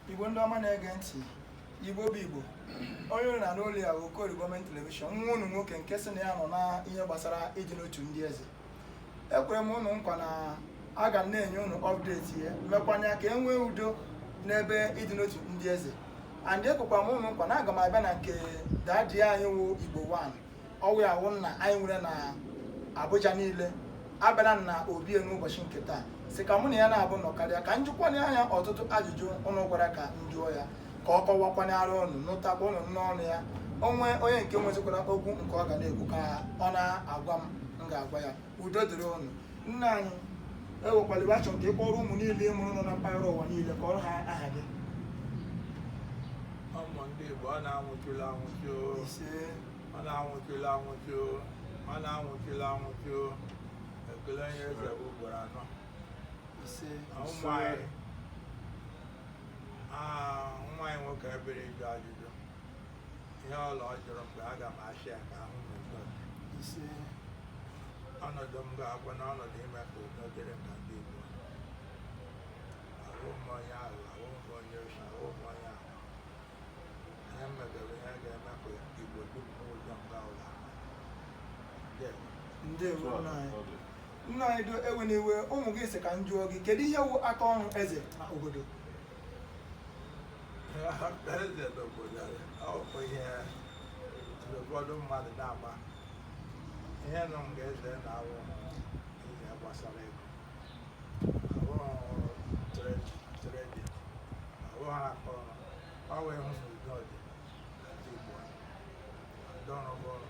Igbo ndị ọma na-ege ntị, Igbo bụ Igbo, onye unu na n'ụlọ ya Okorie gọọmenti telivishọn, nwa unu nwoke nke sị na ya nọ na ihe gbasara ịdị n'otu ndị eze. Ekwere m unu nkwa na aga m na-enye unu ọpdeti ya, mekwanya ka e nwee udo n'ebe ịdị n'otu ndị eze. And ekwekwa m unu nkwa na aga m abịa na nke daadị anyị wụ Igbo 1, ọwụ ya wụ nna anyị nwere na Abuja niile, abịara na Obie n'ụbọchị nke taa. Si ka mụ na ya na-abụ nọkarịa ka njụkwanye anya ọtụtụ ajụjụ ụnụ gwara ka njụọ ya, ka ọ kọwakwanyere ụnụ, nụtakwa ụnụ n'ọnụ ya. Onwe onye nke nwezikwara okwu nke ọ ga na-ekwu ka ọ na-agwa m ga-agwa ya. Udo dịrị ụnụ. Nna anyị ewekwala achọ nke ịkpọrọ ụmụ niile ịmụrụ nọ na mpaghara ụwa niile ka ọrụ ha aha gị. Ụmụ ndị Igbo ọ na-anwụchila anwụchi, ọ na-anwụchila anwụchi, ọ na-anwụchila anwụchi. Ekele onye eze bụ ugboro anọ. Ụmụ anyị nwoke ebere ịjụ ajụjụ ihe ọla ọ jụrụ mgbe aga m achị ya ka ahụ ọnọdụ m ga-agwa na ọnọdụ ime ka udo dịrị ka ndị Igbo. Ahụ m onye ahụ, ahụ m onye oshi, ahụ m onye ahụ. Ihe m megara ihe ga-eme ka Igbo dum n'ụzọ nga ụlọ. Ndewo nna anyị do ewe n'iwe. Ụmụ gị si ka m jụọ gị, kedu ihe wụ aka ọrụ eze na obodo? Eze n'obodo ọ bụ ihe ụfọdụ mmadụ na-agba ihe nọ mgbe eze na-awụ ihe gbasara ego, ahụhụ tredi, ahụ ha aka ọrụ, ọ wee hụ na udo dị ndị Igbo, ndị ọrụ bụrụ,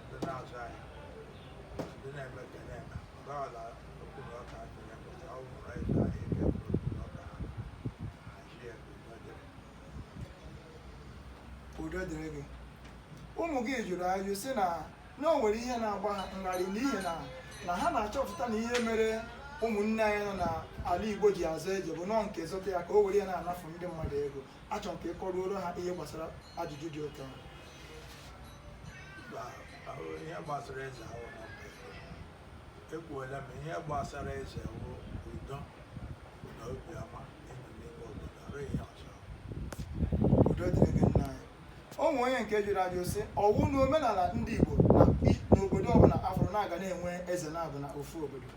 ndị na-azụ ahịa, ndị na-eme ka na-eme ọla okwu na ọka akịrị pụta ọ mụrụ eze ahịa ike okwu na ọka hazie udo dịrị gị. Ụmụ gị jụrụ ajụ sị na o nwere ihe na-agba ha ngharị n'ihi na ha na-achọpụta na ihe mere ụmụnne anyị nọ n'ala Igbo ji azụ eje bụ nọọ nke zụta ya ka o were ya na-anafu ndị mmadụ ego. Achọ nke kọruoro ha ihe gbasara ajụjụ dị oke ahụ. Ihe gbasara eze ahụ ekwuola m ihe gbasara eze wụ udo na obiọma ịnọ n'ime obodo, arụ ihe ọzọ. Udo dịrị gị nna anyị. Ụmụ onye nke jụrụ ajụ sị ọwụ na omenala ndị Igbo n'obodo ọbụla afọrọ na-aga na-enwe eze na-abụ na ofu obodo.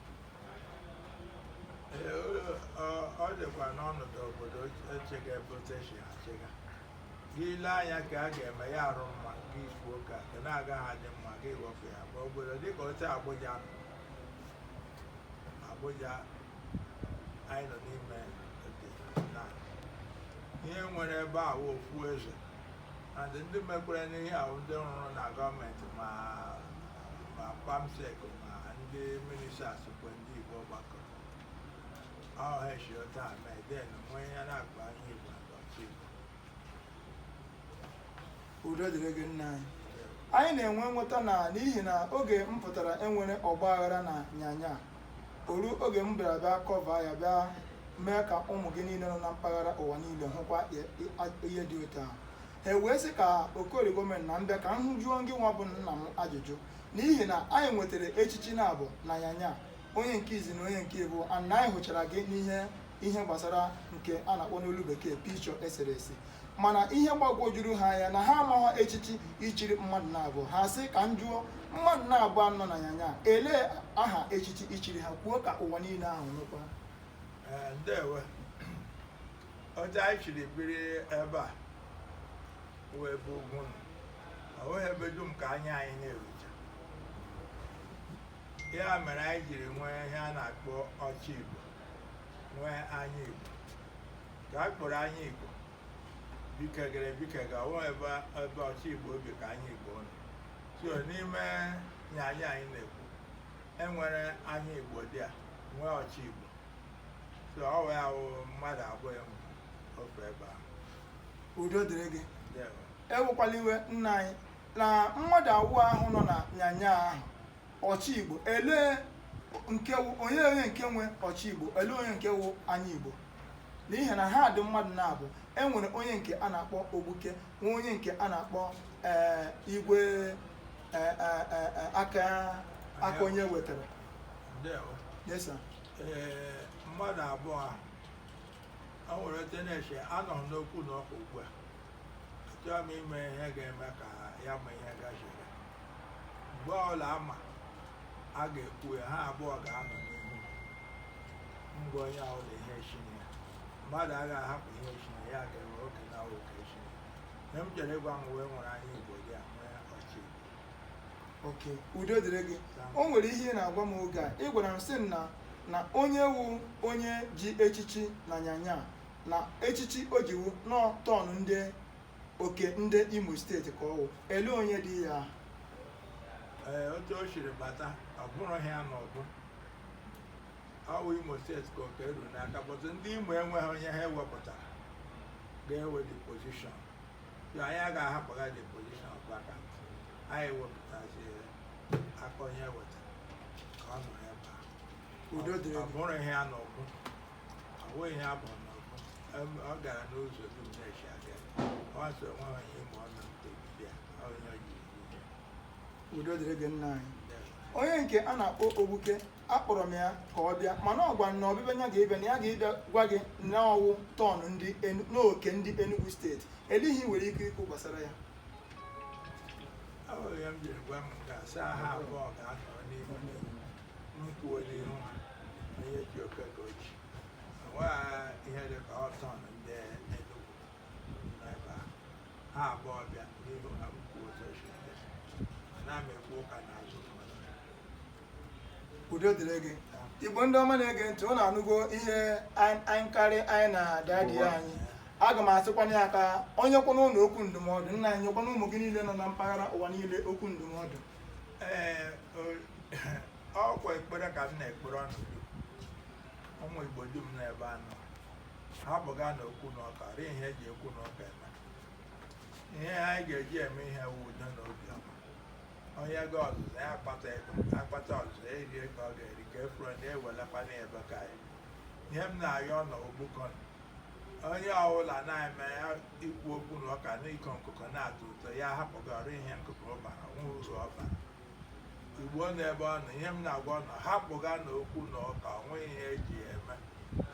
Ọ dịkwa n'ọnọdụ obodo echega ebe otu esi achịga gị ile anya ka a ga-eme ya arụ mma gị ikwu ka na-aga ha dị mma gị wepụ ya. Ma obodo dịka otu Abuja anyị nọ n'ime na ihe nwere ebe a wụ ofu eze na ndị mekwere n'ihe ahụ ndị rụrụ na gọọmenti ma pamsek ma ndị ministers kwe ndị Igbo gbakọrọ ọhụrụ mee den nwee ya na-akpa anya Igbo n'ọchị Igbo. Udo dịrị gị nna anyị. Anyị na-enwe nghọta na n'ihi na oge m pụtara enwere ọgba aghara na nyanya oru oge m bịara bịa kọva ya bịa mee ka ụmụ gị niile nọ na mpaghara ụwa niile hụkwa ihe dị otu ahụ. Ha wee sị ka Okorie gọọmenti na mbịa ka m hụjuo gị nwa bụ nna m ajụjụ n'ihi na anyị nwetara echichi na-abụ na nyanya onye nke izi na onye nke ịbụ na anyị hụchara gị n'ihe gbasara nke a na-akpọ n'olu bekee pichọ eserese, mana ihe gbagwojuru ha anya na ha amaghị echichi ichiri mmadụ na-abụ. Ha sị ka m jụọ mmadụ na-abụ anọ na nyanya elee aha echichi ichiri ha, kwuo ka ụwa niile ahụ nụkwa. Ndewe, otu anyị chiri biri ebe a wee bụ ugwu ọ nweghị ebe dum ka anya anyị na-erucha. Ya mere anyị jiri nwee ihe a na-akpọ ọchị Igbo, nwee anya Igbo. Ka a kpọrọ anya Igbo bikegara ọwụ ebe ọchị Igbo obi ka anya Igbo nọ. So n'ime nyanya anyị na-ekwu enwere anya Igbo dị a nwee ọchị Igbo. So ọ wee ahụ mmadụ abụọ ofe ebe ahụ. Udo dịrị gị. Ewekwala iwe nna anyị na mmadụ abụọ ahụ nọ na nyanya ahụ ọchị Igbo, elee onye nke nwe ọchị Igbo, elee onye nke wụ anya Igbo? N'ihi na ha dị mmadụ na-abụ enwere onye nke a na-akpọ ogbuke, nwe onye nke a na-akpọ igwe aka onye wetara. Mmadụ abụọ o nwere ote na-eche anọ m n'okwu na ọkụ ugbu a achọghị m ime ihe ga-eme ka ya ma ihe gachara mgbe ọbụla ama a ga-ekwu ya ha abụọ ga-anọ n'ihu ngwa onye ọbụla ihe echinye ya mmadụ agaghị ahapụ ihe echinye ya ga-enwe oge na oke echinye ihe m chere ịgwa m wee nwere anya Igbo dị a nwee ọchị oke udo dịrị gị. O nwere ihe ị na-agwa m oge a ị gwara m sị na onye wu onye ji echichi na nyanya na echichi o jiwu n'ọtọnụ ndị oke ndị Imo steeti ka ọ wụ ele onye dị ya. Otu o siri bata ọ bụrụ ya n'ọdụ ọwụ Imo steeti ka oke eru n'aka bụtụ ndị Imo enweghị onye ha ewepụtara ga-ewe the position ya anyị agaghị ahapụga the position vacant anyị wepụtazi aka onye wetara ka ọ nọ ebe a Udo dịrị ọ bụrụ ihe a n'ọgụ ọ nweghị ihe a bụ n'ọgụ ọ gara n'ụzọ dum na-echi aga ọ sọ enweghị onye Imo ọ nọ ntobi ya onye o jiri ihe. Udo dịrị gị nna anyị. Onye nke a na-akpọ Ogbuke akpọrọ m ya ka ọ bịa mana ọ gwara na ọbịbịa ya ga-ebịa na ya ga-ebịa gwa gị na ọwụ tọnụ ndị n'oke ndị Enugu steeti elihi nwere ike ikwu gbasara ya. Ọ bụ ya m jiri gwa m nke a saa ha abụọ ga-anọ n'ihu nkwuo n'ihu ha onye ji oke ka ochi enweghị ihe dị ka ọtọnụ ndị Enugu n'ebe ha abụọ bịa n'ihu ha kwuo soshal na m ekwu ụka n'azụ Udo dịrị gị. Igbo ndị ọma na-ege ntị ọ na-anụgo ihe anyị na dadi anyị. Aga m asịkwana ya ka onye kwana ụlọ okwu ndụmọdụ nna anyị nyekwana ụmụ gị niile nọ na mpaghara ụwa niile okwu ndụmọdụ. Ọkwa ekpere ka m na-ekpere ọnọdụ ụmụ Igbo dum n'ebe anọ ha bụga na okwu na ọka rie ihe eji ekwu na ọka eme ihe anyị ga-eji eme ihe wu udo na obiọma onye ga ọzụzụ ya akpata ego akpata ọzụzụ erie ka ọ ga-eri ka efuru na-ewelekwana ebe ka anyị ihe m na-ayọ nọ ogbukọ onye ọbụla na-eme ya ikwu okwu na ọka n'iko nkụkọ na-atọ ụtọ ya hapụga ọrụ ihe nkụkọ ọbara nwa uru ọbara Igbo n'ebe ọ nọ ihe m na-agwa nọ hapụga na okwu na ọka onweghị ihe eji eme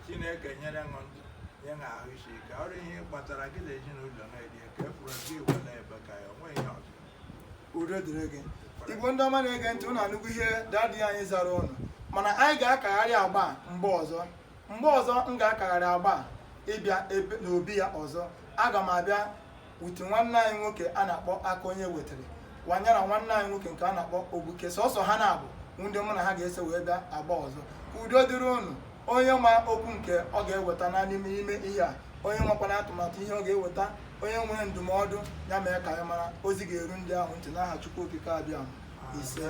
Chineke nyere ṅụ ndụ nye ṅa ahụ isi ike ọrụ ihe kpatara gị na ezinụlọ na-erie ka efuru gị wele ebe ka ya onweghị ihe ọzọ. Udo dịrị gị. Igbo ndị ọma na-ege ntị ụnụ anụgo ihe dadi anyị zara ụnụ mana anyị ga-akagharị agba mgbe ọzọ m ga-akagharị agba ịbịa n'obi ya ọzọ aga m abịa wute nwanne anyị nwoke a na-akpọ aka onye wetara wanyara nwanne anyị nwoke nke a na-akpọ Ogbuke sọsọ ha na-abụ ndị mụ na ha ga-eso wee bịa agba ọzọ. Udo dịrị ụnụ. Onye ma okwu nke ọ ga-eweta na n'ime ihe a onye nwekwana atụmatụ ihe ọ ga-eweta onye nwere ndụmọdụ ya mee ka ya mara ozi ga-eru ndị ahụ ntị n'aha Chukwu okike abịa ise